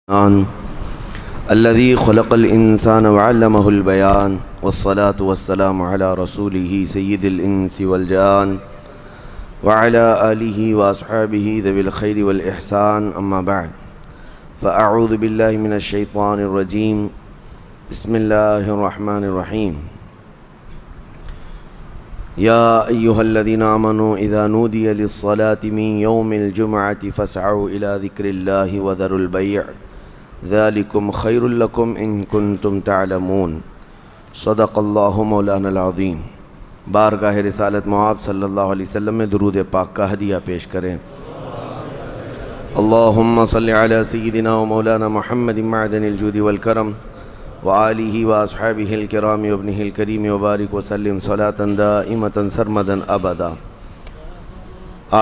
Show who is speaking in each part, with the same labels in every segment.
Speaker 1: الذي خلق الإنسان وعلمه البيان والصلاة والسلام على رسوله سيد الإنس والجان وعلى آله وأصحابه ذوي الخير والإحسان أما بعد فأعوذ بالله من الشيطان الرجيم بسم الله الرحمن الرحيم يا أيها الذين آمنوا إذا نودي للصلاة من يوم الجمعة فاسعوا إلى ذكر الله وذروا البيع ذلكم خير لكم إن كنتم تعلمون صدق اللہ مولانا العظیم۔ بارگاہ رسالت معاب صلی اللہ علیہ وسلم میں درود پاک کا ہدیہ پیش کریں۔ اللہم صلی علی سیدنا و مولانا محمد معدن الجود والکرم وآلہ واصحابہ الکرام وابنہ الکریم وبارک وسلم صلاة دائمة سرمدا ابدا۔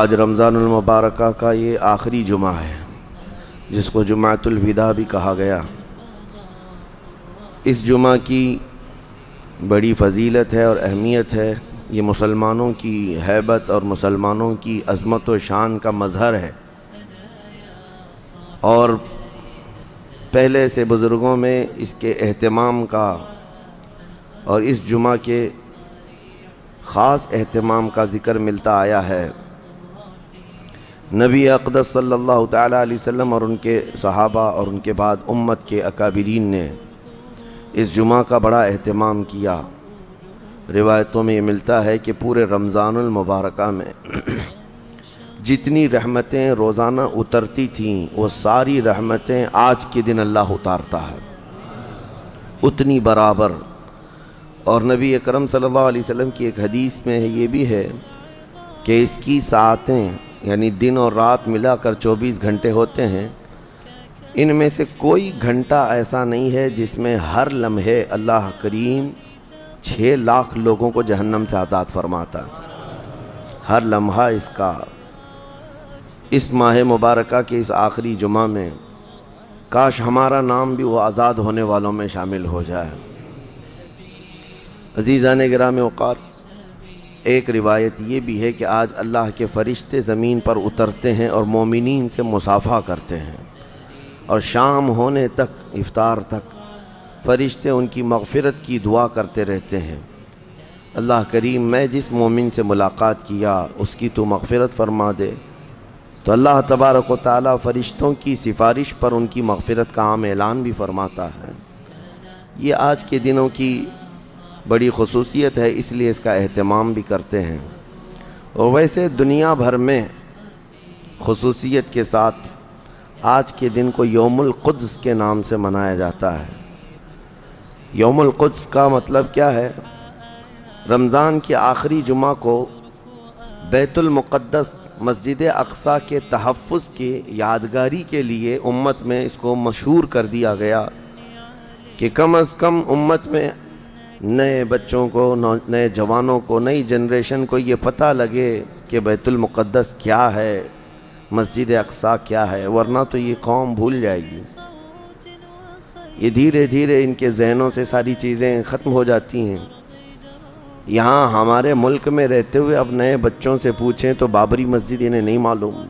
Speaker 1: آج رمضان المبارکہ کا یہ آخری جمعہ ہے جس کو جمعۃ الوداع بھی کہا گیا۔ اس جمعہ کی بڑی فضیلت ہے اور اہمیت ہے۔ یہ مسلمانوں کی ہیبت اور مسلمانوں کی عظمت و شان کا مظہر ہے، اور پہلے سے بزرگوں میں اس کے اہتمام کا اور اس جمعہ کے خاص اہتمام کا ذکر ملتا آیا ہے۔ نبی اقدس صلی اللہ تعالیٰ علیہ وسلم اور ان کے صحابہ اور ان کے بعد امت کے اکابرین نے اس جمعہ کا بڑا اہتمام کیا۔ روایتوں میں یہ ملتا ہے کہ پورے رمضان المبارکہ میں جتنی رحمتیں روزانہ اترتی تھیں وہ ساری رحمتیں آج کے دن اللہ اتارتا ہے، اتنی برابر۔ اور نبی اکرم صلی اللہ علیہ وسلم کی ایک حدیث میں یہ بھی ہے کہ اس کی ساعتیں یعنی دن اور رات ملا کر 24 گھنٹے ہوتے ہیں، ان میں سے کوئی گھنٹہ ایسا نہیں ہے جس میں ہر لمحے اللہ کریم 6 لاکھ لوگوں کو جہنم سے آزاد فرماتا ہے۔ ہر لمحہ اس کا اس ماہ مبارکہ کے اس آخری جمعہ میں کاش ہمارا نام بھی وہ آزاد ہونے والوں میں شامل ہو جائے۔ عزیزان گرامی وقار، ایک روایت یہ بھی ہے کہ آج اللہ کے فرشتے زمین پر اترتے ہیں اور مومنین سے مصافحہ کرتے ہیں، اور شام ہونے تک افطار تک فرشتے ان کی مغفرت کی دعا کرتے رہتے ہیں۔ اللہ کریم میں جس مومن سے ملاقات کیا اس کی تو مغفرت فرما دے، تو اللہ تبارک و تعالیٰ فرشتوں کی سفارش پر ان کی مغفرت کا عام اعلان بھی فرماتا ہے۔ یہ آج کے دنوں کی بڑی خصوصیت ہے، اس لیے اس کا اہتمام بھی کرتے ہیں۔ اور ویسے دنیا بھر میں خصوصیت کے ساتھ آج کے دن کو یوم القدس کے نام سے منایا جاتا ہے۔ یوم القدس کا مطلب کیا ہے؟ رمضان کے آخری جمعہ کو بیت المقدس مسجد اقصیٰ کے تحفظ کی یادگاری کے لیے امت میں اس کو مشہور کر دیا گیا کہ کم از کم امت میں نئے بچوں کو، نئے جوانوں کو، نئی جنریشن کو یہ پتہ لگے کہ بیت المقدس کیا ہے، مسجد اقصیٰ کیا ہے، ورنہ تو یہ قوم بھول جائے گی۔ یہ دھیرے دھیرے ان کے ذہنوں سے ساری چیزیں ختم ہو جاتی ہیں۔ یہاں ہمارے ملک میں رہتے ہوئے اب نئے بچوں سے پوچھیں تو بابری مسجد انہیں نہیں معلوم۔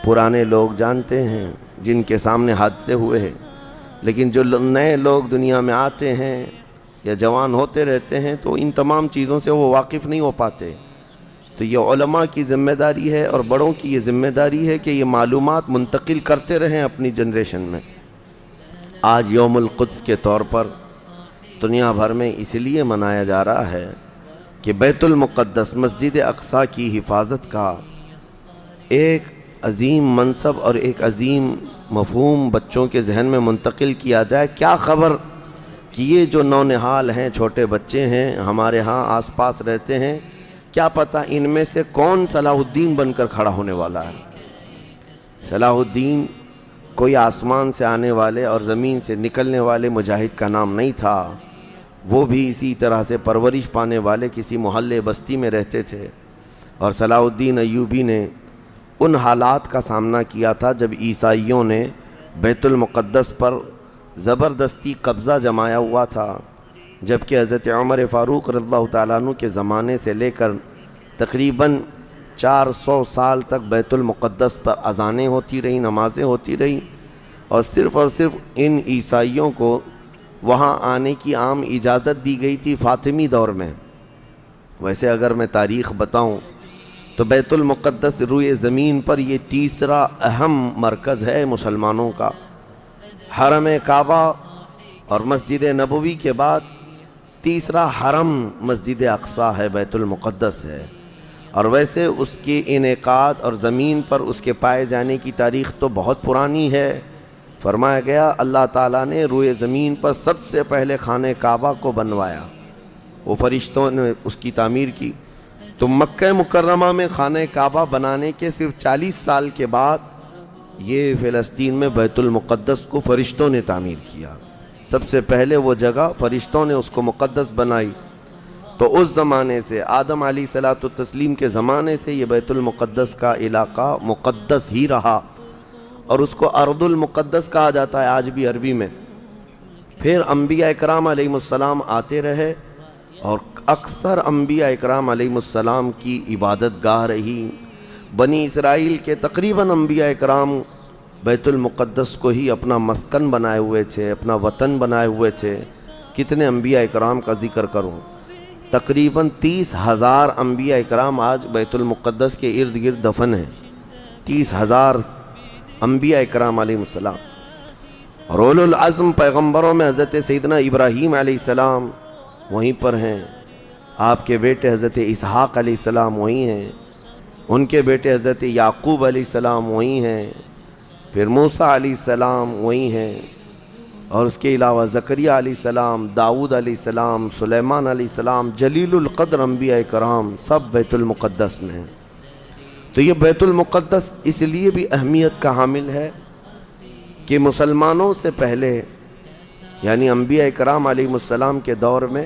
Speaker 1: پرانے لوگ جانتے ہیں جن کے سامنے حادثے ہوئے ہیں، لیکن جو نئے لوگ دنیا میں آتے ہیں یا جوان ہوتے رہتے ہیں تو ان تمام چیزوں سے وہ واقف نہیں ہو پاتے۔ تو یہ علماء کی ذمہ داری ہے اور بڑوں کی یہ ذمہ داری ہے کہ یہ معلومات منتقل کرتے رہیں اپنی جنریشن میں۔ آج یوم القدس کے طور پر دنیا بھر میں اس لیے منایا جا رہا ہے کہ بیت المقدس مسجد اقصیٰ کی حفاظت کا ایک عظیم منصب اور ایک عظیم مفہوم بچوں کے ذہن میں منتقل کیا جائے۔ کیا خبر کہ یہ جو نونہال ہیں، چھوٹے بچے ہیں، ہمارے ہاں آس پاس رہتے ہیں، کیا پتہ ان میں سے کون صلاح الدین بن کر کھڑا ہونے والا ہے۔ صلاح الدین کوئی آسمان سے آنے والے اور زمین سے نکلنے والے مجاہد کا نام نہیں تھا، وہ بھی اسی طرح سے پرورش پانے والے کسی محلے بستی میں رہتے تھے۔ اور صلاح الدین ایوبی نے ان حالات کا سامنا کیا تھا جب عیسائیوں نے بیت المقدس پر زبردستی قبضہ جمایا ہوا تھا، جبکہ حضرت عمر فاروق رضی اللہ تعالیٰ عنہ کے زمانے سے لے کر تقریباً 400 سال تک بیت المقدس پر اذانیں ہوتی رہیں، نمازیں ہوتی رہیں، اور صرف ان عیسائیوں کو وہاں آنے کی عام اجازت دی گئی تھی فاطمی دور میں۔ ویسے اگر میں تاریخ بتاؤں تو بیت المقدس روئے زمین پر یہ تیسرا اہم مرکز ہے مسلمانوں کا۔ حرم کعبہ اور مسجد نبوی کے بعد تیسرا حرم مسجد اقصیٰ ہے، بیت المقدس ہے۔ اور ویسے اس کے انعقاد اور زمین پر اس کے پائے جانے کی تاریخ تو بہت پرانی ہے۔ فرمایا گیا اللہ تعالیٰ نے روئے زمین پر سب سے پہلے خانہ کعبہ کو بنوایا، وہ فرشتوں نے اس کی تعمیر کی۔ تو مکہ مکرمہ میں خانہ کعبہ بنانے کے صرف 40 سال کے بعد یہ فلسطین میں بیت المقدس کو فرشتوں نے تعمیر کیا۔ سب سے پہلے وہ جگہ فرشتوں نے اس کو مقدس بنائی۔ تو اس زمانے سے آدم علیہ الصلوۃ والتسلیم کے زمانے سے یہ بیت المقدس کا علاقہ مقدس ہی رہا، اور اس کو ارض المقدس کہا جاتا ہے آج بھی عربی میں۔ پھر انبیاء اکرام علیہ السلام آتے رہے، اور اکثر انبیاء اکرام علیہ السلام کی عبادت گاہ رہی۔ بنی اسرائیل کے تقریباً انبیاء اکرام بیت المقدس کو ہی اپنا مسکن بنائے ہوئے تھے، اپنا وطن بنائے ہوئے تھے۔ کتنے انبیاء اکرام کا ذکر کروں، تقریباً 30,000 انبیاء اکرام آج بیت المقدس کے ارد گرد دفن ہیں۔ 30,000 انبیاء اکرام علیہ السلام۔ اور اولو العزم پیغمبروں میں حضرت سیدنا ابراہیم علیہ السلام وہیں پر ہیں، آپ کے بیٹے حضرت اسحاق علیہ السلام وہیں ہیں، ان کے بیٹے حضرت یعقوب علیہ السلام وہیں ہیں، پھر موسیٰ علیہ السلام وہیں ہیں، اور اس کے علاوہ زکریہ علیہ السلام، داؤد علیہ السلام، سلیمان علیہ السلام، جلیل القدر انبیاء کرام سب بیت المقدس میں ہیں۔ تو یہ بیت المقدس اس لیے بھی اہمیت کا حامل ہے کہ مسلمانوں سے پہلے یعنی انبیاء کرام علیہ السلام کے دور میں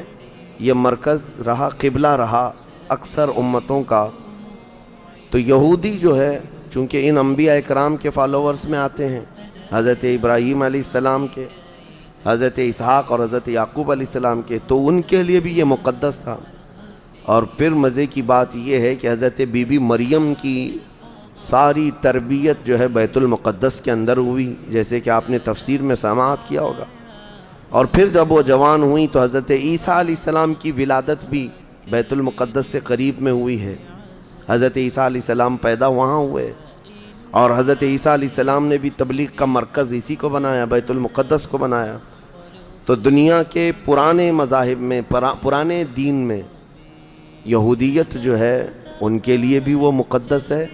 Speaker 1: یہ مرکز رہا، قبلہ رہا اکثر امتوں کا۔ تو یہودی جو ہے چونکہ ان انبیاء کرام کے فالوورز میں آتے ہیں، حضرت ابراہیم علیہ السلام کے، حضرت اسحاق اور حضرت یعقوب علیہ السلام کے، تو ان کے لیے بھی یہ مقدس تھا۔ اور پھر مزے کی بات یہ ہے کہ حضرت بی بی مریم کی ساری تربیت جو ہے بیت المقدس کے اندر ہوئی، جیسے کہ آپ نے تفسیر میں سماعت کیا ہوگا۔ اور پھر جب وہ جوان ہوئیں تو حضرت عیسیٰ علیہ السلام کی ولادت بھی بیت المقدس سے قریب میں ہوئی ہے۔ حضرت عیسیٰ علیہ السلام پیدا وہاں ہوئے، اور حضرت عیسیٰ علیہ السلام نے بھی تبلیغ کا مرکز اسی کو بنایا، بیت المقدس کو بنایا۔ تو دنیا کے پرانے مذاہب میں، پرانے دین میں یہودیت جو ہے ان کے لیے بھی وہ مقدس ہے،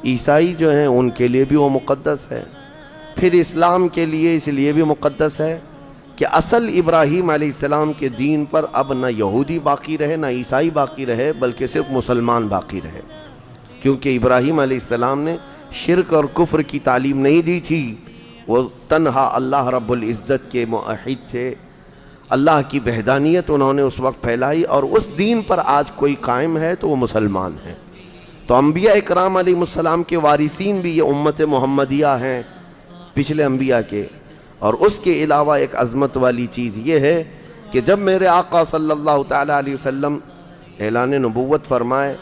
Speaker 1: عیسائی جو ہیں ان کے لیے بھی وہ مقدس ہے، پھر اسلام کے لیے اس لیے بھی مقدس ہے کہ اصل ابراہیم علیہ السلام کے دین پر اب نہ یہودی باقی رہے نہ عیسائی باقی رہے، بلکہ صرف مسلمان باقی رہے، کیونکہ ابراہیم علیہ السلام نے شرک اور کفر کی تعلیم نہیں دی تھی، وہ تنہا اللہ رب العزت کے موحد تھے۔ اللہ کی وحدانیت انہوں نے اس وقت پھیلائی، اور اس دین پر آج کوئی قائم ہے تو وہ مسلمان ہیں۔ تو انبیاء اکرام علیہ السلام کے وارثین بھی یہ امت محمدیہ ہیں پچھلے انبیاء کے۔ اور اس کے علاوہ ایک عظمت والی چیز یہ ہے کہ جب میرے آقا صلی اللہ تعالیٰ علیہ وسلم اعلان نبوت فرمائے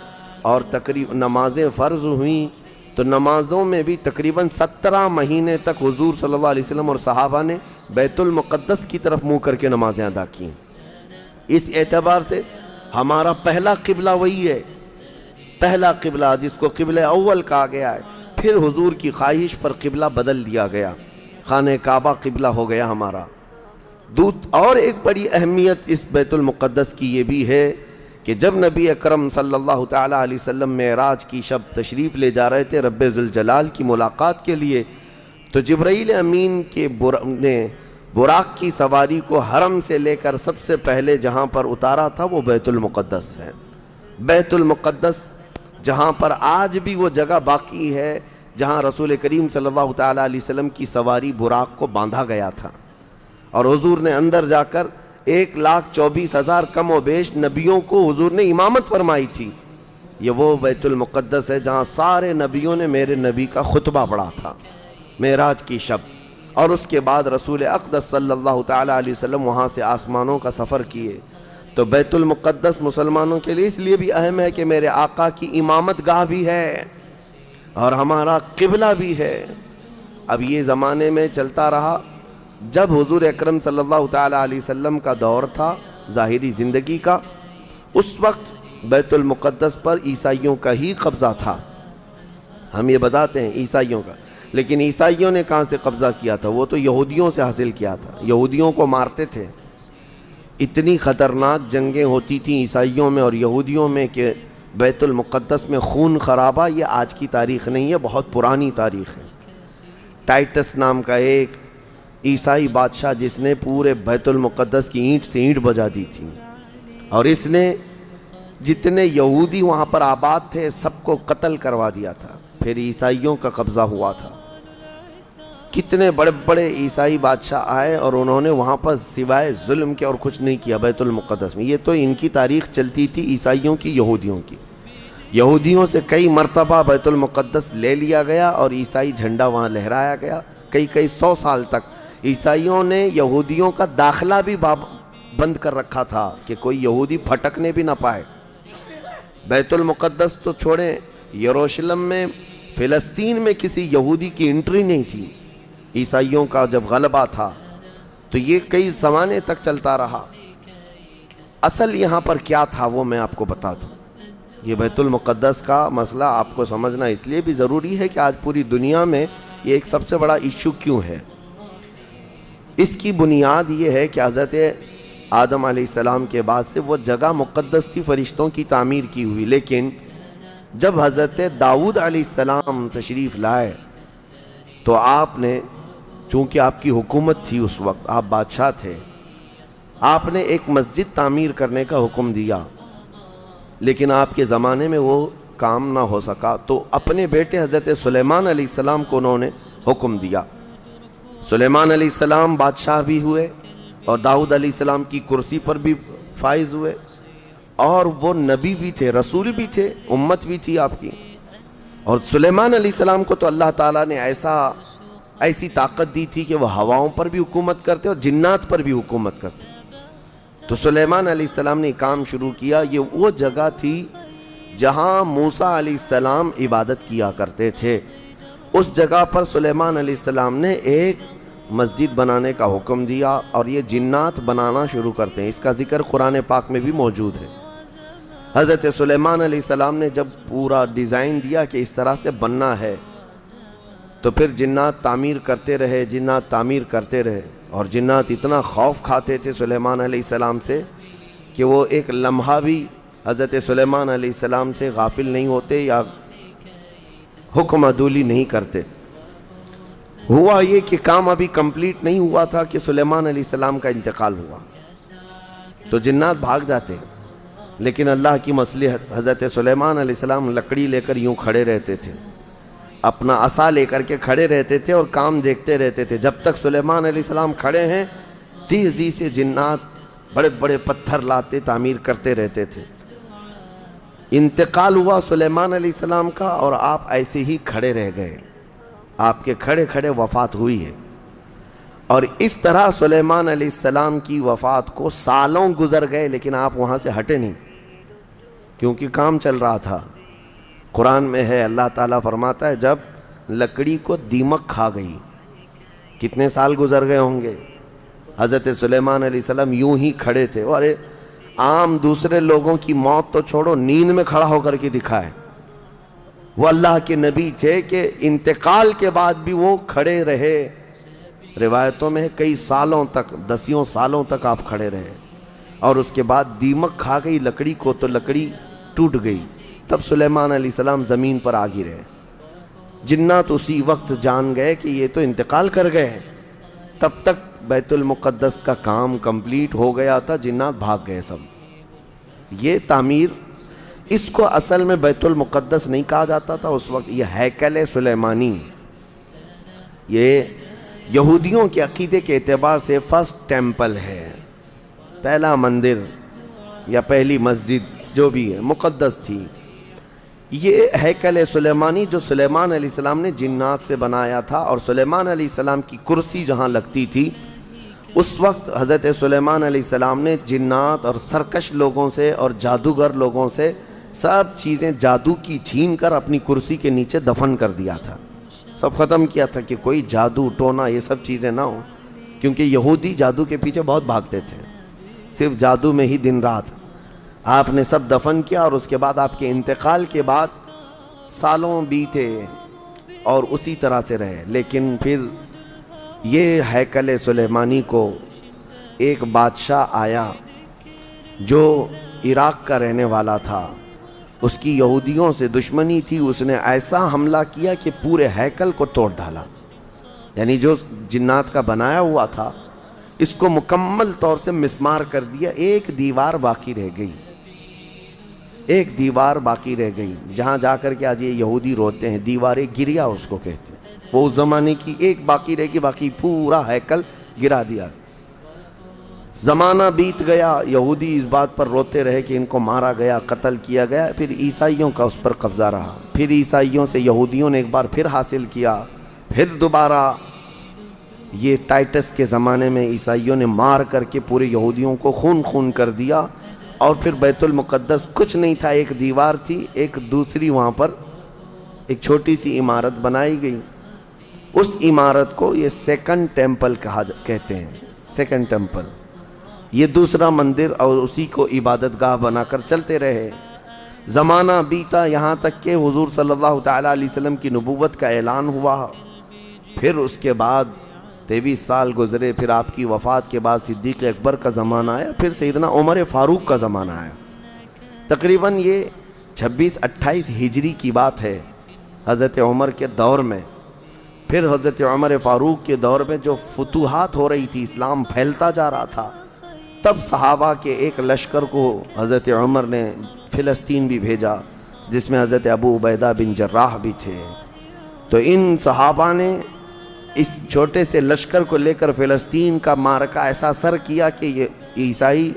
Speaker 1: اور تقریباً نمازیں فرض ہوئیں، تو نمازوں میں بھی تقریباً 17 مہینے تک حضور صلی اللہ علیہ وسلم اور صحابہ نے بیت المقدس کی طرف منہ کر کے نمازیں ادا کیں۔ اس اعتبار سے ہمارا پہلا قبلہ وہی ہے، پہلا قبلہ جس کو قبلہ اول کہا گیا ہے۔ پھر حضور کی خواہش پر قبلہ بدل دیا گیا، خانہ کعبہ قبلہ ہو گیا ہمارا۔ اور ایک بڑی اہمیت اس بیت المقدس کی یہ بھی ہے کہ جب نبی اکرم صلی اللہ تعالیٰ علیہ وسلم معراج کی شب تشریف لے جا رہے تھے رب ذوالجلال کی ملاقات کے لیے، تو جبرائیل امین کے نے براق کی سواری کو حرم سے لے کر سب سے پہلے جہاں پر اتارا تھا وہ بیت المقدس ہے۔ بیت المقدس جہاں پر آج بھی وہ جگہ باقی ہے جہاں رسول کریم صلی اللہ تعالیٰ علیہ وسلم کی سواری براق کو باندھا گیا تھا، اور حضور نے اندر جا کر 1,24,000 کم و بیش نبیوں کو حضور نے امامت فرمائی تھی۔ یہ وہ بیت المقدس ہے جہاں سارے نبیوں نے میرے نبی کا خطبہ پڑھا تھا معراج کی شب، اور اس کے بعد رسول اقدس صلی اللہ تعالیٰ علیہ وسلم وہاں سے آسمانوں کا سفر کیے۔ تو بیت المقدس مسلمانوں کے لیے اس لیے بھی اہم ہے کہ میرے آقا کی امامت گاہ بھی ہے اور ہمارا قبلہ بھی ہے۔ اب یہ زمانے میں چلتا رہا، جب حضور اکرم صلی اللہ تعالیٰ علیہ وسلم کا دور تھا ظاہری زندگی کا، اس وقت بیت المقدس پر عیسائیوں کا ہی قبضہ تھا. ہم یہ بتاتے ہیں عیسائیوں کا، لیکن عیسائیوں نے کہاں سے قبضہ کیا تھا؟ وہ تو یہودیوں سے حاصل کیا تھا. یہودیوں کو مارتے تھے. اتنی خطرناک جنگیں ہوتی تھیں عیسائیوں میں اور یہودیوں میں کہ بیت المقدس میں خون خرابہ یہ آج کی تاریخ نہیں ہے، بہت پرانی تاریخ ہے. ٹائٹس نام کا ایک عیسائی بادشاہ جس نے پورے بیت المقدس کی اینٹ سے اینٹ بجا دی تھی، اور اس نے جتنے یہودی وہاں پر آباد تھے سب کو قتل کروا دیا تھا. پھر عیسائیوں کا قبضہ ہوا تھا. کتنے بڑے بڑے عیسائی بادشاہ آئے اور انہوں نے وہاں پر سوائے ظلم کے اور کچھ نہیں کیا بیت المقدس میں. یہ تو ان کی تاریخ چلتی تھی عیسائیوں کی، یہودیوں کی. یہودیوں سے کئی مرتبہ بیت المقدس لے لیا گیا اور عیسائی جھنڈا وہاں لہرایا گیا. کئی 100 سال تک عیسائیوں نے یہودیوں کا داخلہ بھی بند کر رکھا تھا کہ کوئی یہودی پھٹکنے بھی نہ پائے. بیت المقدس تو چھوڑیں، یروشلم میں، فلسطین میں کسی یہودی کی انٹری نہیں تھی. عیسائیوں کا جب غلبہ تھا تو یہ کئی زمانے تک چلتا رہا. اصل یہاں پر کیا تھا وہ میں آپ کو بتا دوں. یہ بیت المقدس کا مسئلہ آپ کو سمجھنا اس لیے بھی ضروری ہے کہ آج پوری دنیا میں یہ ایک سب سے بڑا ایشو کیوں ہے. اس کی بنیاد یہ ہے کہ حضرت آدم علیہ السلام کے بعد سے وہ جگہ مقدس تھی، فرشتوں کی تعمیر کی ہوئی. لیکن جب حضرت داؤد علیہ السلام تشریف لائے تو آپ نے، چونکہ آپ کی حکومت تھی اس وقت، آپ بادشاہ تھے، آپ نے ایک مسجد تعمیر کرنے کا حکم دیا. لیکن آپ کے زمانے میں وہ کام نہ ہو سکا تو اپنے بیٹے حضرت سلیمان علیہ السلام کو انہوں نے حکم دیا. سلیمان علیہ السلام بادشاہ بھی ہوئے اور داؤد علیہ السلام کی کرسی پر بھی فائز ہوئے، اور وہ نبی بھی تھے، رسول بھی تھے، امت بھی تھی آپ کی. اور سلیمان علیہ السلام کو تو اللہ تعالیٰ نے ایسی طاقت دی تھی کہ وہ ہواؤں پر بھی حکومت کرتے اور جنات پر بھی حکومت کرتے. تو سلیمان علیہ السلام نے کام شروع کیا. یہ وہ جگہ تھی جہاں موسیٰ علیہ السلام عبادت کیا کرتے تھے. اس جگہ پر سلیمان علیہ السلام نے ایک مسجد بنانے کا حکم دیا اور یہ جنات بنانا شروع کرتے ہیں. اس کا ذکر قرآن پاک میں بھی موجود ہے. حضرت سلیمان علیہ السلام نے جب پورا ڈیزائن دیا کہ اس طرح سے بننا ہے تو پھر جنات تعمیر کرتے رہے، جنات تعمیر کرتے رہے. اور جنات اتنا خوف کھاتے تھے سلیمان علیہ السلام سے کہ وہ ایک لمحہ بھی حضرت سلیمان علیہ السلام سے غافل نہیں ہوتے یا حکم عدولی نہیں کرتے. ہوا یہ کہ کام ابھی کمپلیٹ نہیں ہوا تھا کہ سلیمان علیہ السلام کا انتقال ہوا تو جنات بھاگ جاتے. لیکن اللہ کی مصلحت، حضرت سلیمان علیہ السلام لکڑی لے کر یوں کھڑے رہتے تھے، اپنا عصا لے کر کے کھڑے رہتے تھے اور کام دیکھتے رہتے تھے. جب تک سلیمان علیہ السلام کھڑے ہیں تیزی سے جنات بڑے بڑے پتھر لاتے تعمیر کرتے رہتے تھے. انتقال ہوا سلیمان علیہ السلام کا اور آپ ایسے ہی کھڑے رہ گئے. آپ کے کھڑے کھڑے وفات ہوئی ہے. اور اس طرح سلیمان علیہ السلام کی وفات کو سالوں گزر گئے لیکن آپ وہاں سے ہٹے نہیں کیونکہ کام چل رہا تھا. قرآن میں ہے، اللہ تعالیٰ فرماتا ہے جب لکڑی کو دیمک کھا گئی، کتنے سال گزر گئے ہوں گے. حضرت سلیمان علیہ السلام یوں ہی کھڑے تھے. اور عام دوسرے لوگوں کی موت تو چھوڑو، نیند میں کھڑا ہو کر کے دکھائے. وہ اللہ کے نبی تھے کہ انتقال کے بعد بھی وہ کھڑے رہے. روایتوں میں کئی سالوں تک، 10 سالوں تک آپ کھڑے رہے. اور اس کے بعد دیمک کھا گئی لکڑی کو تو لکڑی ٹوٹ گئی. تب سلیمان علیہ السلام زمین پر آ گرے. جنات اسی وقت جان گئے کہ یہ تو انتقال کر گئے. تب تک بیت المقدس کا کام کمپلیٹ ہو گیا تھا، جنات بھاگ گئے سب. یہ تعمیر، اس کو اصل میں بیت المقدس نہیں کہا جاتا تھا اس وقت، یہ ہیکل سلیمانی. یہ یہودیوں کے عقیدے کے اعتبار سے فرسٹ ٹیمپل ہے، پہلا مندر یا پہلی مسجد جو بھی ہے مقدس تھی. یہ ہیکل سلیمانی جو سلیمان علیہ السلام نے جنات سے بنایا تھا، اور سلیمان علیہ السلام کی کرسی جہاں لگتی تھی اس وقت حضرت سلیمان علیہ السلام نے جنات اور سرکش لوگوں سے اور جادوگر لوگوں سے سب چیزیں جادو کی چھین کر اپنی کرسی کے نیچے دفن کر دیا تھا. سب ختم کیا تھا کہ کوئی جادو ٹونا یہ سب چیزیں نہ ہوں، کیونکہ یہودی جادو کے پیچھے بہت بھاگتے تھے، صرف جادو میں ہی دن رات۔ آپ نے سب دفن کیا، اور اس کے بعد آپ کے انتقال کے بعد سالوں بیتے اور اسی طرح سے رہے۔ لیکن پھر یہ ہیکل سلیمانی کو ایک بادشاہ آیا جو عراق کا رہنے والا تھا، اس کی یہودیوں سے دشمنی تھی، اس نے ایسا حملہ کیا کہ پورے ہیکل کو توڑ ڈالا، یعنی جو جنات کا بنایا ہوا تھا اس کو مکمل طور سے مسمار کر دیا۔ ایک دیوار باقی رہ گئی، ایک دیوار باقی رہ گئی، جہاں جا کر کے آج یہ یہودی روتے ہیں، دیوار گریا اس کو کہتے ہیں۔ وہ اس زمانے کی ایک باقی رہ گئی، باقی پورا ہیکل گرا دیا۔ زمانہ بیت گیا، یہودی اس بات پر روتے رہے کہ ان کو مارا گیا، قتل کیا گیا۔ پھر عیسائیوں کا اس پر قبضہ رہا، پھر عیسائیوں سے یہودیوں نے ایک بار پھر حاصل کیا، پھر دوبارہ یہ ٹائٹس کے زمانے میں عیسائیوں نے مار کر کے پورے یہودیوں کو خون خون کر دیا۔ اور پھر بیت المقدس کچھ نہیں تھا، ایک دیوار تھی، ایک دوسری وہاں پر ایک چھوٹی سی عمارت بنائی گئی۔ اس عمارت کو یہ سیکنڈ ٹیمپل کہتے ہیں، سیکنڈ ٹیمپل، یہ دوسرا مندر، اور اسی کو عبادت گاہ بنا کر چلتے رہے۔ زمانہ بیتا، یہاں تک کہ حضور صلی اللہ تعالیٰ علیہ وسلم کی نبوت کا اعلان ہوا۔ پھر اس کے بعد 23 سال گزرے، پھر آپ کی وفات کے بعد صدیق اکبر کا زمانہ آیا، پھر سیدنا عمر فاروق کا زمانہ آیا۔ تقریباً یہ 26-28 ہجری کی بات ہے، حضرت عمر کے دور میں۔ پھر حضرت عمر فاروق کے دور میں جو فتوحات ہو رہی تھی، اسلام پھیلتا جا رہا تھا، تب صحابہ کے ایک لشکر کو حضرت عمر نے فلسطین بھی بھیجا، جس میں حضرت ابو عبیدہ بن جراح بھی تھے۔ تو ان صحابہ نے اس چھوٹے سے لشکر کو لے کر فلسطین کا معرکہ ایسا سر کیا کہ یہ عیسائی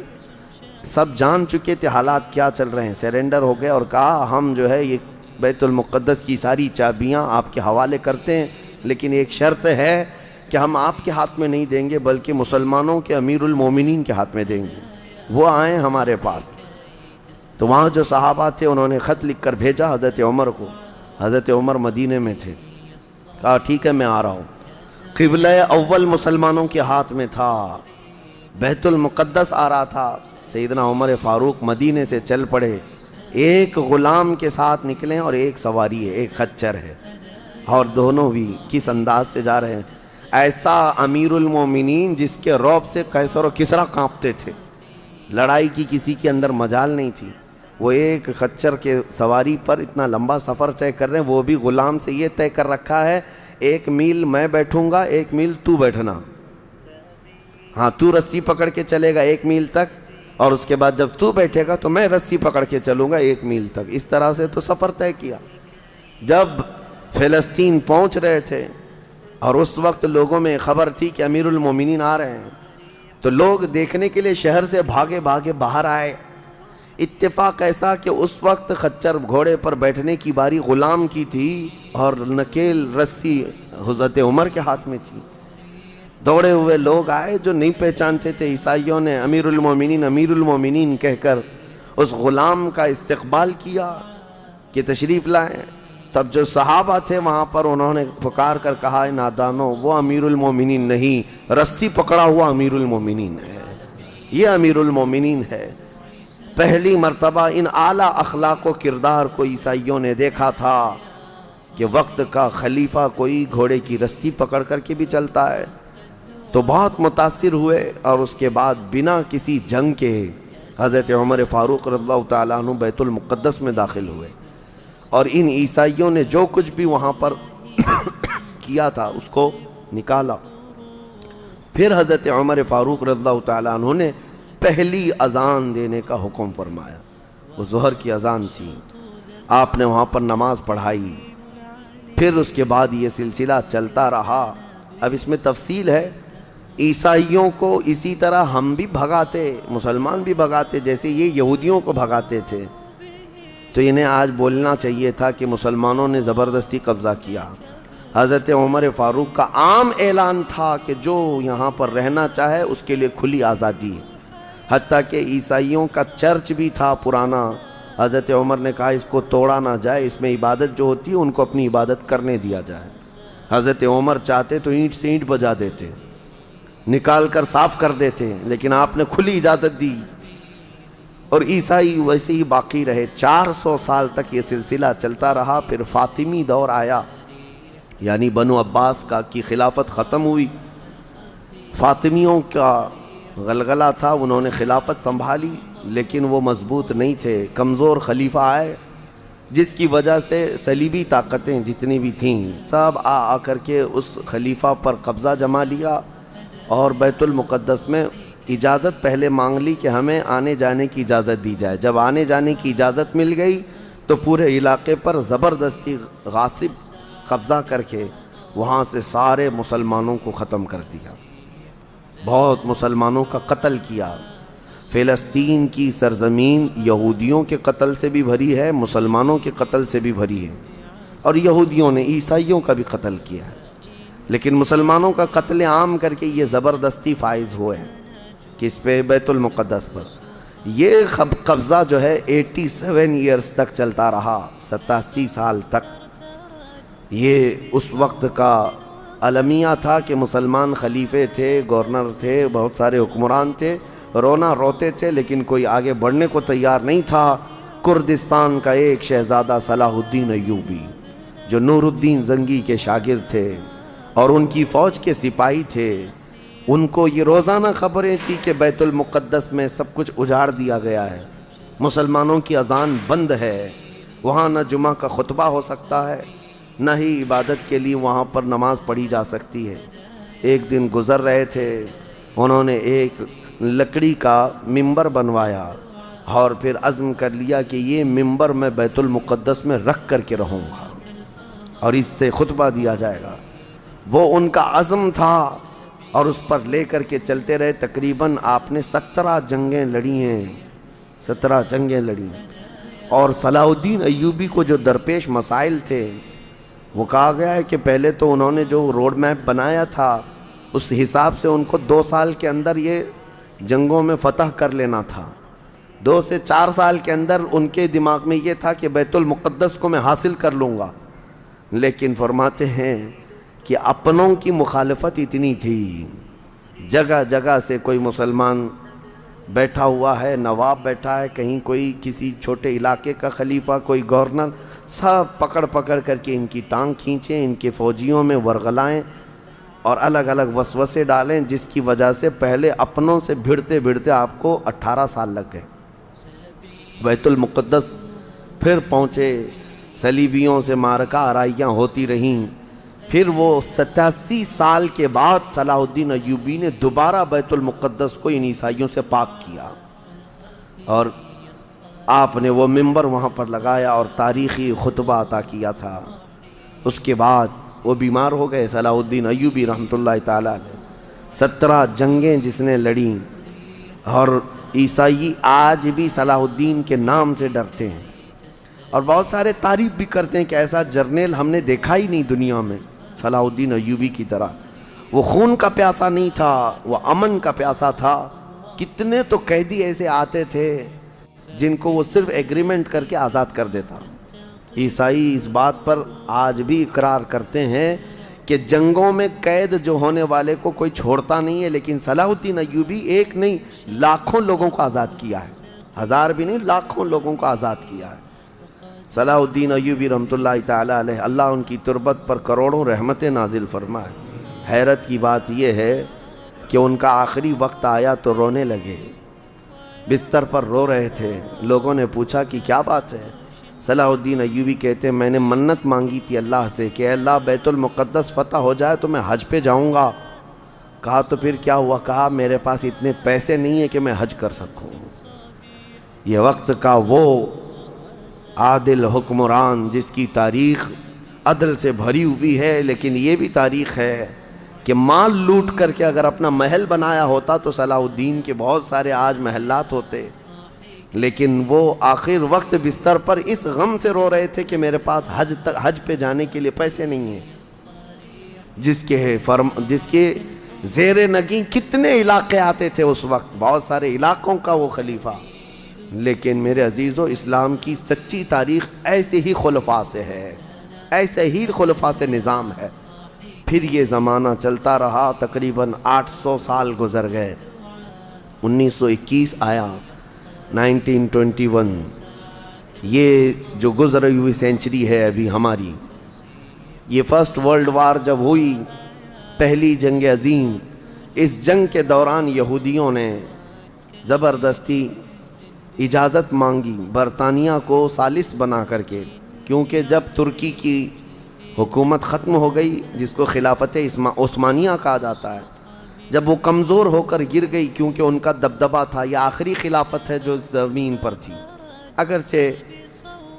Speaker 1: سب جان چکے تھے حالات کیا چل رہے ہیں، سیرنڈر ہو گئے اور کہا ہم جو ہے یہ بیت المقدس کی ساری چابیاں آپ کے حوالے کرتے ہیں، لیکن ایک شرط ہے کہ ہم آپ کے ہاتھ میں نہیں دیں گے بلکہ مسلمانوں کے امیر المومنین کے ہاتھ میں دیں گے، وہ آئیں ہمارے پاس۔ تو وہاں جو صحابہ تھے انہوں نے خط لکھ کر بھیجا حضرت عمر کو۔ حضرت عمر مدینے میں تھے، کہا ٹھیک ہے میں آ رہا ہوں۔ قبلہ اول مسلمانوں کے ہاتھ میں تھا، بیت المقدس آ رہا تھا۔ سیدنا عمر فاروق مدینے سے چل پڑے، ایک غلام کے ساتھ نکلے اور ایک سواری ہے، ایک خچر ہے، اور دونوں بھی کس انداز سے جا رہے ہیں، ایسا امیر المومنین جس کے رعب سے قیصر و کسریٰ کانپتے تھے، لڑائی کی کسی کے اندر مجال نہیں تھی۔ وہ ایک خچر کے سواری پر اتنا لمبا سفر طے کر رہے ہیں، وہ بھی غلام سے یہ طے کر رکھا ہے 1 میل میں بیٹھوں گا، 1 میل تو بیٹھنا، ہاں تو رسی پکڑ کے چلے گا 1 میل تک، اور اس کے بعد جب تو بیٹھے گا تو میں رسی پکڑ کے چلوں گا 1 میل تک۔ اس طرح سے تو سفر طے کیا۔ جب فلسطین پہنچ رہے تھے اور اس وقت لوگوں میں خبر تھی کہ امیر المومنین آ رہے ہیں، تو لوگ دیکھنے کے لیے شہر سے بھاگے بھاگے باہر آئے۔ اتفاق ایسا کہ اس وقت خچر گھوڑے پر بیٹھنے کی باری غلام کی تھی اور نکیل رسی حضرت عمر کے ہاتھ میں تھی۔ دوڑے ہوئے لوگ آئے جو نہیں پہچانتے تھے، عیسائیوں نے امیر المومنین کہہ کر اس غلام کا استقبال کیا کہ تشریف لائیں۔ تب جو صحابہ تھے وہاں پر انہوں نے پکار کر کہا نادانو، وہ امیر المومنین نہیں، رسی پکڑا ہوا امیر المومنین ہے، یہ امیر المومنین ہے۔ پہلی مرتبہ ان اعلیٰ اخلاق و کردار کو عیسائیوں نے دیکھا تھا کہ وقت کا خلیفہ کوئی گھوڑے کی رسی پکڑ کر کے بھی چلتا ہے، تو بہت متاثر ہوئے، اور اس کے بعد بنا کسی جنگ کے حضرت عمر فاروق رضی اللہ تعالیٰ عنہ بیت المقدس میں داخل ہوئے، اور ان عیسائیوں نے جو کچھ بھی وہاں پر کیا تھا اس کو نکالا۔ پھر حضرت عمر فاروق رضی اللہ تعالیٰ عنہ نے پہلی اذان دینے کا حکم فرمایا، وہ ظہر کی اذان تھی، آپ نے وہاں پر نماز پڑھائی۔ پھر اس کے بعد یہ سلسلہ چلتا رہا۔ اب اس میں تفصیل ہے، عیسائیوں کو اسی طرح ہم بھی بھگاتے، مسلمان بھی بھگاتے، جیسے یہ یہودیوں کو بھگاتے تھے، تو انہیں آج بولنا چاہیے تھا کہ مسلمانوں نے زبردستی قبضہ کیا۔ حضرت عمر فاروق کا عام اعلان تھا کہ جو یہاں پر رہنا چاہے اس کے لیے کھلی آزادی ہے، حتیٰ کہ عیسائیوں کا چرچ بھی تھا پرانا، حضرت عمر نے کہا اس کو توڑا نہ جائے، اس میں عبادت جو ہوتی ہے ان کو اپنی عبادت کرنے دیا جائے۔ حضرت عمر چاہتے تو اینٹ سے اینٹ بجا دیتے، نکال کر صاف کر دیتے، لیکن آپ نے کھلی اجازت دی، اور عیسائی ویسے ہی باقی رہے۔ 400 سال تک یہ سلسلہ چلتا رہا۔ پھر فاطمی دور آیا، یعنی بنو عباس کی خلافت ختم ہوئی، فاطمیوں کا غلغلہ تھا، انہوں نے خلافت سنبھالی، لیکن وہ مضبوط نہیں تھے، کمزور خلیفہ آئے، جس کی وجہ سے صلیبی طاقتیں جتنی بھی تھیں سب آ کر کے اس خلیفہ پر قبضہ جما لیا، اور بیت المقدس میں اجازت پہلے مانگ لی کہ ہمیں آنے جانے کی اجازت دی جائے۔ جب آنے جانے کی اجازت مل گئی تو پورے علاقے پر زبردستی غاصب قبضہ کر کے وہاں سے سارے مسلمانوں کو ختم کر دیا، بہت مسلمانوں کا قتل کیا۔ فلسطین کی سرزمین یہودیوں کے قتل سے بھی بھری ہے، مسلمانوں کے قتل سے بھی بھری ہے، اور یہودیوں نے عیسائیوں کا بھی قتل کیا ہے، لیکن مسلمانوں کا قتل عام کر کے یہ زبردستی فائز ہوئے ہیں کہ اس پہ بیت المقدس پر یہ قبضہ جو ہے 87 ایئرز تک چلتا رہا، 87 سال تک۔ یہ اس وقت کا المیہ تھا کہ مسلمان خلیفے تھے، گورنر تھے، بہت سارے حکمران تھے، رونا روتے تھے، لیکن کوئی آگے بڑھنے کو تیار نہیں تھا۔ کردستان کا ایک شہزادہ صلاح الدین ایوبی، جو نور الدین زنگی کے شاگرد تھے اور ان کی فوج کے سپاہی تھے، ان کو یہ روزانہ خبریں تھی کہ بیت المقدس میں سب کچھ اجاڑ دیا گیا ہے، مسلمانوں کی اذان بند ہے، وہاں نہ جمعہ کا خطبہ ہو سکتا ہے، نہ ہی عبادت کے لیے وہاں پر نماز پڑھی جا سکتی ہے۔ ایک دن گزر رہے تھے، انہوں نے ایک لکڑی کا ممبر بنوایا اور پھر عزم کر لیا کہ یہ ممبر میں بیت المقدس میں رکھ کر کے رہوں گا اور اس سے خطبہ دیا جائے گا۔ وہ ان کا عزم تھا اور اس پر لے کر کے چلتے رہے۔ تقریباً آپ نے 17 جنگیں لڑی ہیں، 17 جنگیں لڑی، اور صلاح الدین ایوبی کو جو درپیش مسائل تھے وہ کہا گیا ہے کہ پہلے تو انہوں نے جو روڈ میپ بنایا تھا اس حساب سے ان کو 2 سال کے اندر یہ جنگوں میں فتح کر لینا تھا، 2 سے 4 سال کے اندر ان کے دماغ میں یہ تھا کہ بیت المقدس کو میں حاصل کر لوں گا، لیکن فرماتے ہیں کہ اپنوں کی مخالفت اتنی تھی، جگہ جگہ سے کوئی مسلمان بیٹھا ہوا ہے، نواب بیٹھا ہے، کہیں کوئی کسی چھوٹے علاقے کا خلیفہ، کوئی گورنر، سب پکڑ پکڑ کر کے ان کی ٹانگ کھینچیں، ان کے فوجیوں میں ورغلائیں اور الگ الگ وسوسے ڈالیں، جس کی وجہ سے پہلے اپنوں سے بھڑتے بھڑتے آپ کو 18 سال لگ گئے۔ بیت المقدس پھر پہنچے، صلیبیوں سے معرکہ آرائیاں ہوتی رہیں، پھر وہ 87 سال کے بعد صلاح الدین ایوبی نے دوبارہ بیت المقدس کو ان عیسائیوں سے پاک کیا، اور آپ نے وہ ممبر وہاں پر لگایا اور تاریخی خطبہ عطا کیا تھا۔ اس کے بعد وہ بیمار ہو گئے صلاح الدین ایوبی رحمۃ اللہ تعالیٰ علیہ۔ 17 جنگیں جس نے لڑیں، اور عیسائی آج بھی صلاح الدین کے نام سے ڈرتے ہیں، اور بہت سارے تعریف بھی کرتے ہیں کہ ایسا جرنیل ہم نے دیکھا ہی نہیں دنیا میں صلاح الدین ایوبی کی طرح۔ وہ خون کا پیاسا نہیں تھا، وہ امن کا پیاسا تھا۔ کتنے تو قیدی ایسے آتے تھے جن کو وہ صرف ایگریمنٹ کر کے آزاد کر دیتا۔ عیسائی اس بات پر آج بھی اقرار کرتے ہیں کہ جنگوں میں قید جو ہونے والے کو کوئی چھوڑتا نہیں ہے، لیکن صلاح الدین ایوبی ایک نہیں لاکھوں لوگوں کو آزاد کیا ہے، 1000 بھی نہیں، لاکھوں لوگوں کو آزاد کیا ہے۔ صلاح الدین ایوبی رحمۃ اللہ تعالیٰ علیہ، اللہ ان کی تربت پر کروڑوں رحمتیں نازل فرمائے۔ حیرت کی بات یہ ہے کہ ان کا آخری وقت آیا تو رونے لگے، بستر پر رو رہے تھے۔ لوگوں نے پوچھا کہ کیا بات ہے؟ صلاح الدین ایوبی کہتے ہیں میں نے منت مانگی تھی اللہ سے کہ اے اللہ بیت المقدس فتح ہو جائے تو میں حج پہ جاؤں گا۔ کہا تو پھر کیا ہوا؟ کہا میرے پاس اتنے پیسے نہیں ہیں کہ میں حج کر سکوں۔ یہ وقت کا وہ عادل حکمران جس کی تاریخ عدل سے بھری ہوئی ہے، لیکن یہ بھی تاریخ ہے کہ مال لوٹ کر کے اگر اپنا محل بنایا ہوتا تو صلاح الدین کے بہت سارے آج محلات ہوتے، لیکن وہ آخر وقت بستر پر اس غم سے رو رہے تھے کہ میرے پاس حج پہ جانے کے لیے پیسے نہیں ہیں، جس کے زیر نگیں کتنے علاقے آتے تھے اس وقت، بہت سارے علاقوں کا وہ خلیفہ۔ لیکن میرے عزیزو، اسلام کی سچی تاریخ ایسے ہی خلفاء سے ہے، ایسے ہی خلفاء سے نظام ہے۔ پھر یہ زمانہ چلتا رہا، تقریباً 800 سال گزر گئے، 1921 آیا، 1921، یہ جو گزری ہوئی سینچری ہے ابھی ہماری، یہ فرسٹ ورلڈ وار جب ہوئی، پہلی جنگ عظیم، اس جنگ کے دوران یہودیوں نے زبردستی اجازت مانگی برطانیہ کو ثالث بنا کر کے، کیونکہ جب ترکی کی حکومت ختم ہو گئی، جس کو خلافت عثمانیہ کہا جاتا ہے، جب وہ کمزور ہو کر گر گئی، کیونکہ ان کا دبدبہ تھا، یہ آخری خلافت ہے جو زمین پر تھی، اگرچہ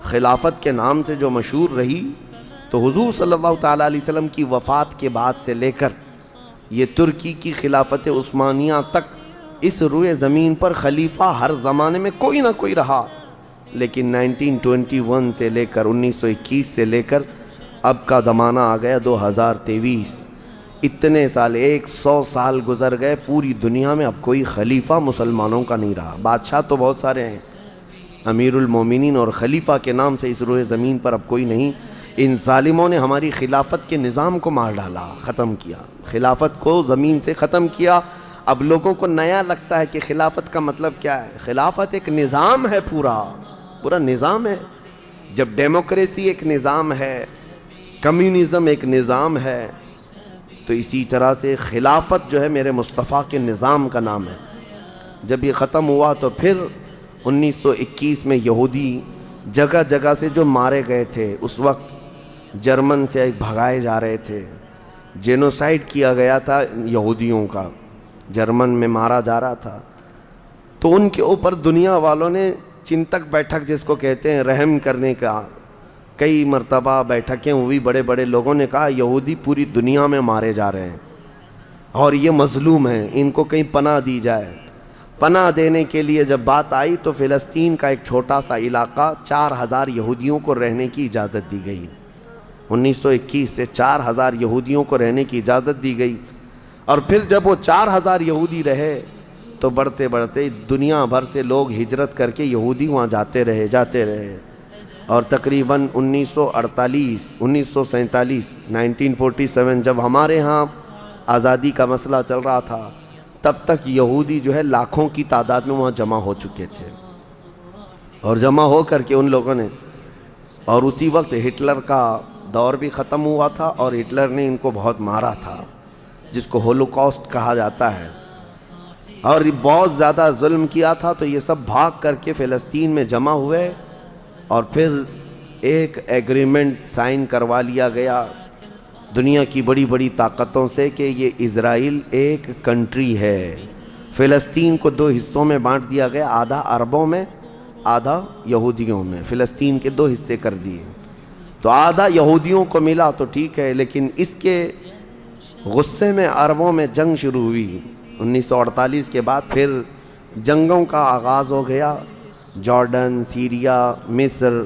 Speaker 1: خلافت کے نام سے جو مشہور رہی، تو حضور صلی اللہ تعالیٰ علیہ وسلم کی وفات کے بعد سے لے کر یہ ترکی کی خلافت عثمانیہ تک اس روئے زمین پر خلیفہ ہر زمانے میں کوئی نہ کوئی رہا، لیکن 1921 سے لے کر 1921 سے لے کر اب کا زمانہ آ گیا 2023، اتنے سال، 100 سال گزر گئے، پوری دنیا میں اب کوئی خلیفہ مسلمانوں کا نہیں رہا۔ بادشاہ تو بہت سارے ہیں، امیر المومنین اور خلیفہ کے نام سے اس روئے زمین پر اب کوئی نہیں۔ ان ظالموں نے ہماری خلافت کے نظام کو مار ڈالا، ختم کیا، خلافت کو زمین سے ختم کیا۔ اب لوگوں کو نیا لگتا ہے کہ خلافت کا مطلب کیا ہے۔ خلافت ایک نظام ہے، پورا نظام ہے۔ جب ڈیموکریسی ایک نظام ہے، کمیونزم ایک نظام ہے، تو اسی طرح سے خلافت جو ہے میرے مصطفیٰ کے نظام کا نام ہے۔ جب یہ ختم ہوا تو پھر 1921 میں یہودی جگہ جگہ سے جو مارے گئے تھے، اس وقت جرمن سے بھگائے جا رہے تھے، جینوسائیڈ کیا گیا تھا یہودیوں کا، جرمن میں مارا جا رہا تھا، تو ان کے اوپر دنیا والوں نے چنتک بیٹھک جس کو کہتے ہیں رحم کرنے کا، کئی مرتبہ بیٹھکیں ہوئی، بڑے بڑے لوگوں نے کہا یہودی پوری دنیا میں مارے جا رہے ہیں اور یہ مظلوم ہیں، ان کو کہیں پناہ دی جائے۔ پناہ دینے کے لیے جب بات آئی تو فلسطین کا ایک چھوٹا سا علاقہ 4000 یہودیوں کو رہنے کی اجازت دی گئی۔ 1921 سے 4000 یہودیوں کو رہنے کی اجازت دی گئی، اور پھر جب وہ 4000 یہودی رہے تو بڑھتے بڑھتے دنیا بھر سے لوگ ہجرت کر کے یہودی وہاں جاتے رہے، اور تقریباً 1948 1947 1947 جب ہمارے ہاں آزادی کا مسئلہ چل رہا تھا، تب تک یہودی جو ہے لاکھوں کی تعداد میں وہاں جمع ہو چکے تھے، اور جمع ہو کر کے ان لوگوں نے، اور اسی وقت ہٹلر کا دور بھی ختم ہوا تھا، اور ہٹلر نے ان کو بہت مارا تھا، جس کو ہولوکاسٹ کہا جاتا ہے، اور بہت زیادہ ظلم کیا تھا۔ تو یہ سب بھاگ کر کے فلسطین میں جمع ہوئے، اور پھر ایک ایگریمنٹ سائن کروا لیا گیا دنیا کی بڑی بڑی طاقتوں سے کہ یہ اسرائیل ایک کنٹری ہے۔ فلسطین کو 2 حصوں میں بانٹ دیا گیا، آدھا عربوں میں، آدھا یہودیوں میں، فلسطین کے 2 حصے کر دیے۔ تو آدھا یہودیوں کو ملا تو ٹھیک ہے، لیکن اس کے غصے میں عربوں میں جنگ شروع ہوئی۔ 1948 کے بعد پھر جنگوں کا آغاز ہو گیا، جارڈن، سیریا، مصر،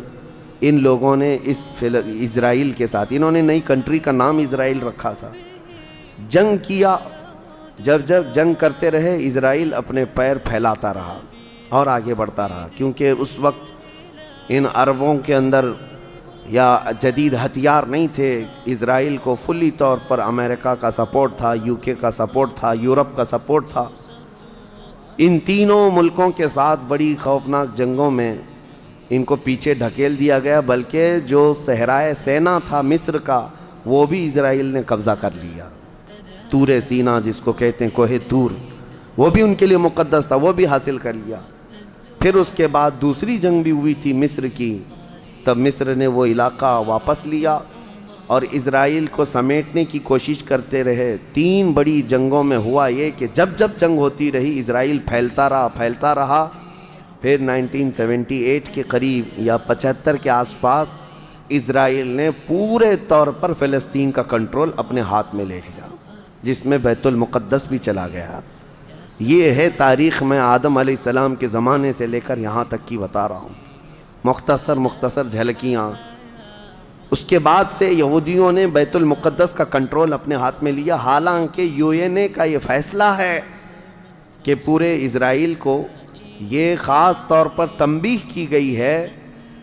Speaker 1: ان لوگوں نے اس اسرائیل کے ساتھ، انہوں نے نئی کنٹری کا نام اسرائیل رکھا تھا، جنگ کیا۔ جب جنگ کرتے رہے، اسرائیل اپنے پیر پھیلاتا رہا اور آگے بڑھتا رہا، کیونکہ اس وقت ان عربوں کے اندر یا جدید ہتھیار نہیں تھے۔ اسرائیل کو فلی طور پر امریکہ کا سپورٹ تھا، UK کا سپورٹ تھا، یورپ کا سپورٹ تھا۔ ان تینوں ملکوں کے ساتھ بڑی خوفناک جنگوں میں ان کو پیچھے ڈھکیل دیا گیا، بلکہ جو صحرائے سینا تھا مصر کا، وہ بھی اسرائیل نے قبضہ کر لیا۔ طور سینا جس کو کہتے ہیں، کوہ طور، وہ بھی ان کے لیے مقدس تھا، وہ بھی حاصل کر لیا۔ پھر اس کے بعد دوسری جنگ بھی ہوئی تھی مصر کی، تب مصر نے وہ علاقہ واپس لیا اور اسرائیل کو سمیٹنے کی کوشش کرتے رہے۔ 3 بڑی جنگوں میں ہوا یہ کہ جب جنگ ہوتی رہی، اسرائیل پھیلتا رہا۔ پھر 1978 کے قریب یا 75 کے آس پاس اسرائیل نے پورے طور پر فلسطین کا کنٹرول اپنے ہاتھ میں لے لیا، جس میں بیت المقدس بھی چلا گیا۔ یہ ہے تاریخ میں آدم علیہ السلام کے زمانے سے لے کر یہاں تک کی بتا رہا ہوں، مختصر جھلکیاں۔ اس کے بعد سے یہودیوں نے بیت المقدس کا کنٹرول اپنے ہاتھ میں لیا، حالانکہ UN کا یہ فیصلہ ہے کہ پورے اسرائیل کو یہ خاص طور پر تنبیہ کی گئی ہے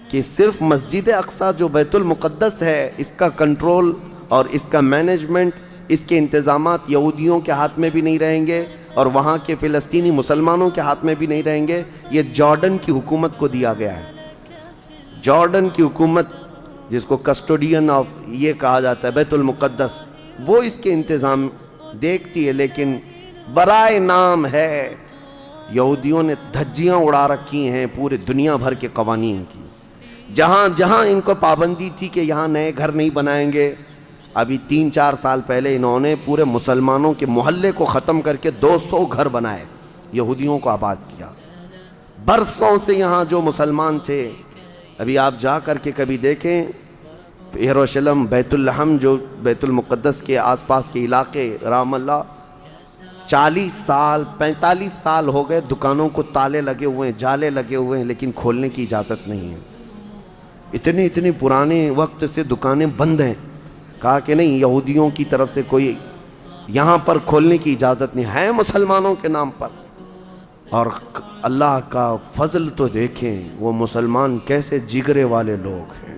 Speaker 1: کہ صرف مسجد اقصی جو بیت المقدس ہے، اس کا کنٹرول اور اس کا مینجمنٹ اس کے انتظامات یہودیوں کے ہاتھ میں بھی نہیں رہیں گے اور وہاں کے فلسطینی مسلمانوں کے ہاتھ میں بھی نہیں رہیں گے، یہ جارڈن کی حکومت کو دیا گیا ہے۔ جارڈن کی حکومت جس کو کسٹوڈین آف یہ کہا جاتا ہے بیت المقدس، وہ اس کے انتظام دیکھتی ہے، لیکن برائے نام ہے یہودیوں نے دھجیاں اڑا رکھی ہیں پورے دنیا بھر کے قوانین کی۔ جہاں جہاں ان کو پابندی تھی کہ یہاں نئے گھر نہیں بنائیں گے، ابھی 3-4 سال پہلے انہوں نے پورے مسلمانوں کے محلے کو ختم کر کے 200 گھر بنائے، یہودیوں کو آباد کیا۔ برسوں سے یہاں جو مسلمان تھے، ابھی آپ جا کر کے کبھی دیکھیں یروشلم، بیت الحم جو بیت المقدس کے آس پاس کے علاقے، رحم اللہ 40 سال 45 سال ہو گئے دکانوں کو تالے لگے ہوئے ہیں، جالے لگے ہوئے ہیں، لیکن کھولنے کی اجازت نہیں ہے۔ اتنے پرانے وقت سے دکانیں بند ہیں، کہا کہ نہیں یہودیوں کی طرف سے کوئی یہاں پر کھولنے کی اجازت نہیں ہے، مسلمانوں کے نام پر۔ اور اللہ کا فضل تو دیکھیں، وہ مسلمان کیسے جگرے والے لوگ ہیں،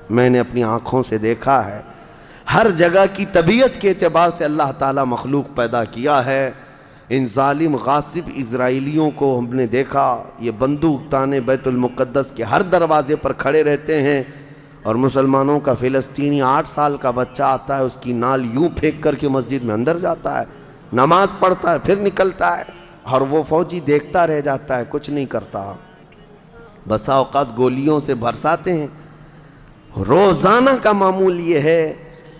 Speaker 1: میں نے اپنی آنکھوں سے دیکھا ہے۔ ہر جگہ کی طبیعت کے اعتبار سے اللہ تعالیٰ مخلوق پیدا کیا ہے۔ ان ظالم غاصب اسرائیلیوں کو ہم نے دیکھا، یہ بندوق تانے بیت المقدس کے ہر دروازے پر کھڑے رہتے ہیں، اور مسلمانوں کا فلسطینی 8 سال کا بچہ آتا ہے، اس کی نال یوں پھینک کر کے مسجد میں اندر جاتا ہے، نماز پڑھتا ہے، پھر نکلتا ہے، اور وہ فوجی دیکھتا رہ جاتا ہے، کچھ نہیں کرتا۔ بسا اوقات گولیوں سے برساتے ہیں۔ روزانہ کا معمول یہ ہے،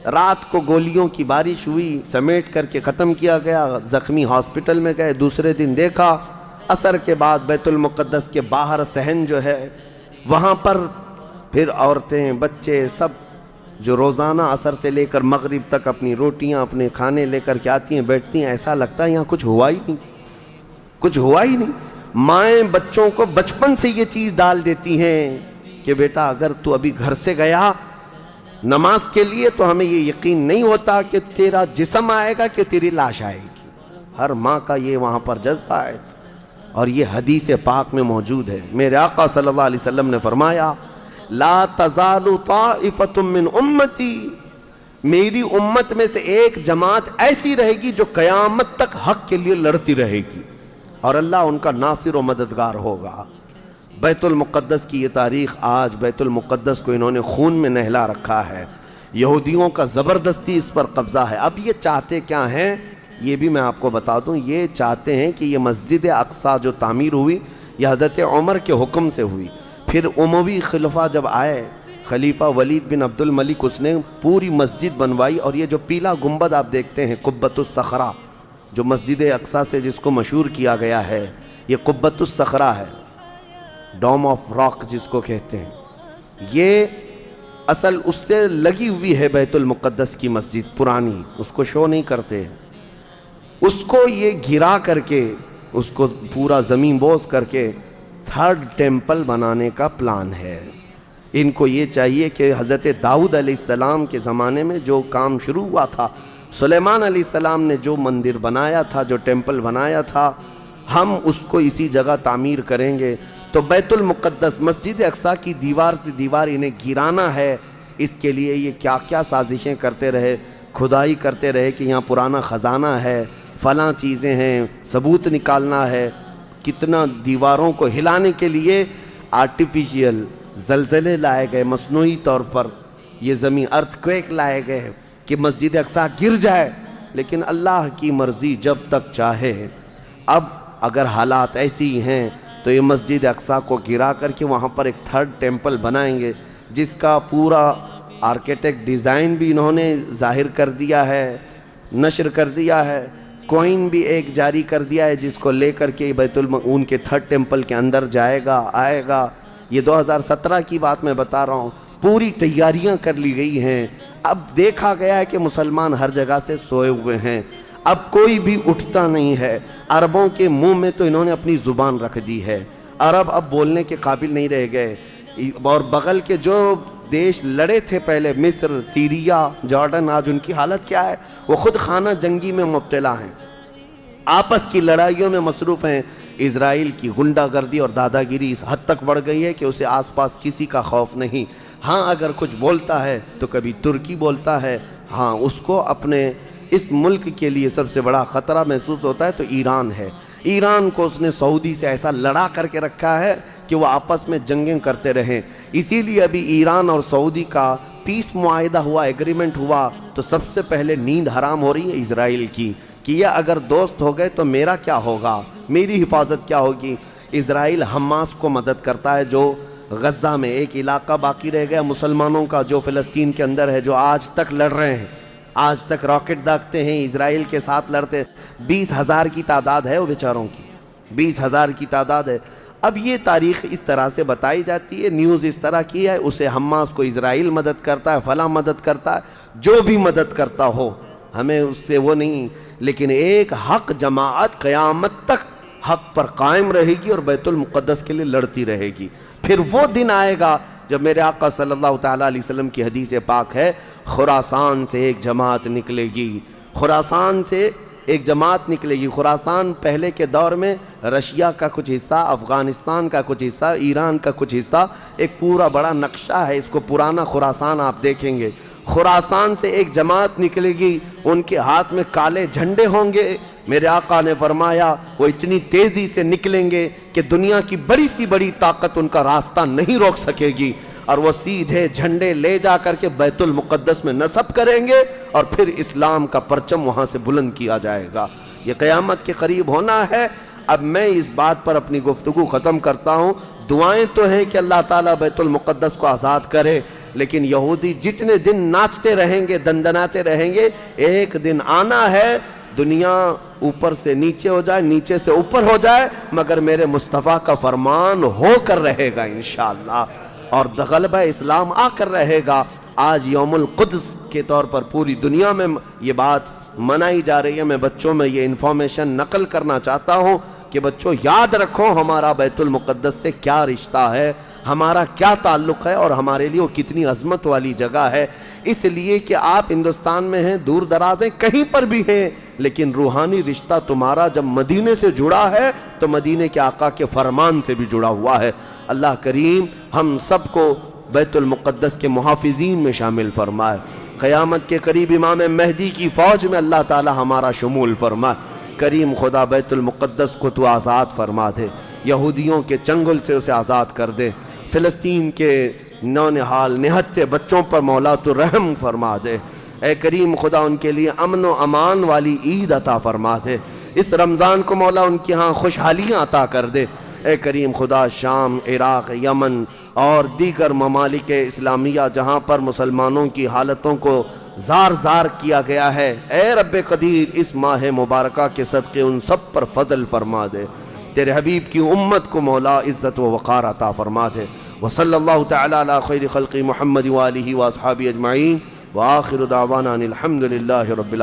Speaker 1: رات کو گولیوں کی بارش ہوئی، سمیٹ کر کے ختم کیا گیا، زخمی ہاسپٹل میں گئے، دوسرے دن دیکھا عصر کے بعد بیت المقدس کے باہر صحن جو ہے وہاں پر پھر عورتیں بچے سب جو روزانہ عصر سے لے کر مغرب تک اپنی روٹیاں اپنے کھانے لے کر کے آتی ہیں، بیٹھتی ہیں، ایسا لگتا ہے یہاں کچھ ہوا ہی نہیں، کچھ ہوا ہی نہیں۔ مائیں بچوں کو بچپن سے یہ چیز ڈال دیتی ہیں کہ بیٹا اگر تو ابھی گھر سے گیا نماز کے لیے تو ہمیں یہ یقین نہیں ہوتا کہ تیرا جسم آئے گا کہ تیری لاش آئے گی۔ ہر ماں کا یہ وہاں پر جذبہ ہے، اور یہ حدیث پاک میں موجود ہے۔ میرے آقا صلی اللہ علیہ وسلم نے فرمایا لا تزال طائفۃ من امتی، میری امت میں سے ایک جماعت ایسی رہے گی جو قیامت تک حق کے لیے لڑتی رہے گی، اور اللہ ان کا ناصر و مددگار ہوگا۔ بیت المقدس کی یہ تاریخ آج، بیت المقدس کو انہوں نے خون میں نہلا رکھا ہے، یہودیوں کا زبردستی اس پر قبضہ ہے۔ اب یہ چاہتے کیا ہیں، یہ بھی میں آپ کو بتا دوں، یہ چاہتے ہیں کہ یہ مسجد اقصیٰ جو تعمیر ہوئی یہ حضرت عمر کے حکم سے ہوئی، پھر اموی خلفاء جب آئے، خلیفہ ولید بن عبد الملک، اس نے پوری مسجد بنوائی، اور یہ جو پیلا گنبد آپ دیکھتے ہیں قبۃ الصخرہ جو مسجد اقصیٰ سے جس کو مشہور کیا گیا ہے، یہ قبۃ الصخرہ ہے، ڈوم آف راک جس کو کہتے ہیں، یہ اصل اس سے لگی ہوئی ہے بیت المقدس کی مسجد پرانی، اس کو شو نہیں کرتے، اس کو یہ گرا کر کے اس کو پورا زمین بوس کر کے 3rd ٹیمپل بنانے کا پلان ہے۔ ان کو یہ چاہیے کہ حضرت داؤد علیہ السلام کے زمانے میں جو کام شروع ہوا تھا، سلیمان علیہ السلام نے جو مندر بنایا تھا، جو ٹیمپل بنایا تھا، ہم اس کو اسی جگہ تعمیر کریں گے۔ تو بیت المقدس مسجد اقصیٰ کی دیوار سے دیوار انہیں گرانا ہے، اس کے لیے یہ کیا کیا سازشیں کرتے رہے، کھدائی کرتے رہے کہ یہاں پرانا خزانہ ہے، فلاں چیزیں ہیں، ثبوت نکالنا ہے۔ کتنا دیواروں کو ہلانے کے لیے آرٹیفیشیل زلزلے لائے گئے، مصنوعی طور پر یہ زمین ارتھ کویک لائے گئے کہ مسجد اقصیٰ گر جائے، لیکن اللہ کی مرضی جب تک چاہے۔ اب اگر حالات ایسی ہیں تو یہ مسجد اقصیٰ کو گرا کر کے وہاں پر ایک 3rd ٹیمپل بنائیں گے، جس کا پورا آرکیٹیکٹ ڈیزائن بھی انہوں نے ظاہر کر دیا ہے، نشر کر دیا ہے، کوئن بھی ایک جاری کر دیا ہے جس کو لے کر کے ان کے 3rd ٹیمپل کے اندر جائے گا، آئے گا۔ یہ 2017 کی بات میں بتا رہا ہوں، پوری تیاریاں کر لی گئی ہیں۔ اب دیکھا گیا ہے کہ مسلمان ہر جگہ سے سوئے ہوئے ہیں، اب کوئی بھی اٹھتا نہیں ہے۔ عربوں کے منہ میں تو انہوں نے اپنی زبان رکھ دی ہے، عرب اب بولنے کے قابل نہیں رہ گئے، اور بغل کے جو دیش لڑے تھے پہلے، مصر، سیریا، جارڈن، آج ان کی حالت کیا ہے؟ وہ خود خانہ جنگی میں مبتلا ہیں، آپس کی لڑائیوں میں مصروف ہیں۔ اسرائیل کی غنڈہ گردی اور دادا گیری اس حد تک بڑھ گئی ہے کہ اسے آس پاس کسی کا خوف نہیں۔ ہاں اگر کچھ بولتا ہے تو کبھی ترکی بولتا ہے، ہاں اس کو اپنے اس ملک کے لیے سب سے بڑا خطرہ محسوس ہوتا ہے تو ایران ہے۔ ایران کو اس نے سعودی سے ایسا لڑا کر کے رکھا ہے کہ وہ آپس میں جنگیں کرتے رہیں، اسی لیے ابھی ایران اور سعودی کا پیس معاہدہ ہوا، ایگریمنٹ ہوا، تو سب سے پہلے نیند حرام ہو رہی ہے اسرائیل کی کہ یہ اگر دوست ہو گئے تو میرا کیا ہوگا، میری حفاظت کیا ہوگی۔ اسرائیل حماس کو مدد کرتا ہے، جو غزہ میں ایک علاقہ باقی رہ گیا مسلمانوں کا جو فلسطین کے اندر ہے، جو آج تک لڑ رہے ہیں، آج تک راکٹ داغتے ہیں، اسرائیل کے ساتھ لڑتے ہیں۔ 20,000 کی تعداد ہے وہ بیچاروں کی، 20,000 کی تعداد ہے۔ اب یہ تاریخ اس طرح سے بتائی جاتی ہے، نیوز اس طرح کی ہے، اسے حماس کو اسرائیل مدد کرتا ہے، فلاں مدد کرتا ہے، جو بھی مدد کرتا ہو ہمیں اس سے وہ نہیں، لیکن ایک حق جماعت قیامت تک حق پر قائم رہے گی اور بیت المقدس کے لیے لڑتی رہے گی۔ پھر وہ دن آئے گا جب میرے آقا صلی اللہ تعالیٰ علیہ وسلم کی حدیث پاک ہے، خراسان سے ایک جماعت نکلے گی، خراسان سے ایک جماعت نکلے گی۔ خراسان پہلے کے دور میں رشیا کا کچھ حصہ، افغانستان کا کچھ حصہ، ایران کا کچھ حصہ، ایک پورا بڑا نقشہ ہے، اس کو پرانا خراسان آپ دیکھیں گے۔ خراسان سے ایک جماعت نکلے گی، ان کے ہاتھ میں کالے جھنڈے ہوں گے۔ میرے آقا نے فرمایا وہ اتنی تیزی سے نکلیں گے کہ دنیا کی بڑی سی بڑی طاقت ان کا راستہ نہیں روک سکے گی، اور وہ سیدھے جھنڈے لے جا کر کے بیت المقدس میں نصب کریں گے، اور پھر اسلام کا پرچم وہاں سے بلند کیا جائے گا۔ یہ قیامت کے قریب ہونا ہے۔ اب میں اس بات پر اپنی گفتگو ختم کرتا ہوں۔ دعائیں تو ہیں کہ اللہ تعالیٰ بیت المقدس کو آزاد کرے، لیکن یہودی جتنے دن ناچتے رہیں گے، دندناتے رہیں گے، ایک دن آنا ہے دنیا اوپر سے نیچے ہو جائے، نیچے سے اوپر ہو جائے، مگر میرے مصطفیٰ کا فرمان ہو کر رہے گا انشاءاللہ، اور غلبہ اسلام آ کر رہے گا۔ آج یوم القدس کے طور پر پوری دنیا میں یہ بات منائی جا رہی ہے۔ میں بچوں میں یہ انفارمیشن نقل کرنا چاہتا ہوں کہ بچوں یاد رکھو ہمارا بیت المقدس سے کیا رشتہ ہے، ہمارا کیا تعلق ہے، اور ہمارے لیے وہ کتنی عظمت والی جگہ ہے۔ اس لیے کہ آپ ہندوستان میں ہیں، دور دراز ہیں، کہیں پر بھی ہیں، لیکن روحانی رشتہ تمہارا جب مدینے سے جڑا ہے تو مدینے کے آقا کے فرمان سے بھی جڑا ہوا ہے۔ اللہ کریم ہم سب کو بیت المقدس کے محافظین میں شامل فرمائے۔ قیامت کے قریب امام مہدی کی فوج میں اللہ تعالی ہمارا شمول فرمائے۔ کریم خدا بیت المقدس کو تو آزاد فرما دے، یہودیوں کے چنگل سے اسے آزاد کر دے، فلسطین کے نونہال نہتے بچوں پر مولا تو رحم فرما دے۔ اے کریم خدا ان کے لیے امن و امان والی عید عطا فرما دے، اس رمضان کو مولا ان کی ہاں خوشحالیاں عطا کر دے۔ اے کریم خدا شام، عراق، یمن اور دیگر ممالک اسلامیہ جہاں پر مسلمانوں کی حالتوں کو زار زار کیا گیا ہے، اے رب قدیر اس ماہ مبارکہ کے صدقے ان سب پر فضل فرما دے۔ تیرے حبیب کی امت کو مولا عزت و وقار عطا فرما دے۔ وصلی اللہ تعالی علی خیر خلق محمد وآلہ واصحابہ اجمعین، وآخر دعوانا ان الحمد للہ رب العالمین۔